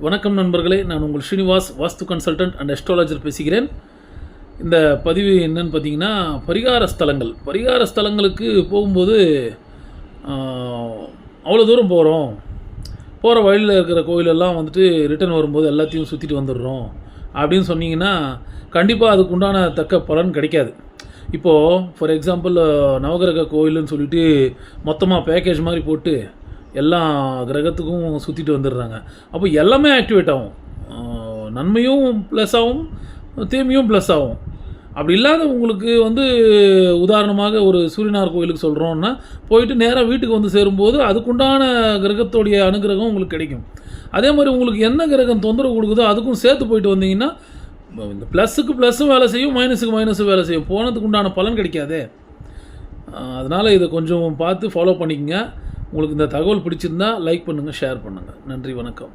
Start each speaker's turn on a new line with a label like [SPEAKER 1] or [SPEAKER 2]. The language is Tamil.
[SPEAKER 1] வணக்கம் நண்பர்களே, நான் உங்கள் ஸ்ரீனிவாஸ், வாஸ்து கன்சல்டன்ட் அண்ட் அஸ்ட்ராலஜர் பேசுகிறேன். இந்த பதிவு என்னன்னு பார்த்தீங்கன்னா, பரிகார ஸ்தலங்களுக்கு போகும்போது அவ்வளோ தூரம் போகிற வழியில் இருக்கிற கோயிலெல்லாம் வந்துட்டு ரிட்டர்ன் வரும்போது எல்லாத்தையும் சுற்றிட்டு வந்துடுறோம் அப்படின்னு சொன்னீங்கன்னா, கண்டிப்பாக அதுக்கு உண்டான தக்க பலன் கிடைக்காது. இப்போது ஃபார் எக்ஸாம்பிள் நவகிரக கோயிலுன்னு சொல்லிட்டு மொத்தமாக பேக்கேஜ் மாதிரி போட்டு எல்லா கிரகத்துக்கும் சுற்றிட்டு வந்துடுறாங்க. அப்போ எல்லாமே ஆக்டிவேட் ஆகும், நன்மையும் ப்ளஸ் ஆகும், தீமையும் ப்ளஸ் ஆகும். அப்படி இல்லாத உங்களுக்கு உதாரணமாக ஒரு சூரியனார் கோயிலுக்கு சொல்கிறோன்னா போயிட்டு நேராக வீட்டுக்கு வந்து சேரும்போது அதுக்குண்டான கிரகத்தோடைய அனுகிரகம் உங்களுக்கு கிடைக்கும். அதே மாதிரி உங்களுக்கு என்ன கிரகம் தொந்தரவு கொடுக்குதோ அதுக்கும் சேர்த்து போயிட்டு வந்தீங்கன்னா இந்த ப்ளஸ்ஸுக்கு ப்ளஸ்ஸும் வேலை செய்யும், மைனஸுக்கு மைனஸும் வேலை செய்யும். போனதுக்கு உண்டான பலன் கிடைக்காதே. அதனால் இதை கொஞ்சம் பார்த்து ஃபாலோ பண்ணிக்கங்க. உங்களுக்கு இந்த தகவல் பிடிச்சிருந்தா லைக் பண்ணுங்கள், ஷேர் பண்ணுங்கள். நன்றி, வணக்கம்.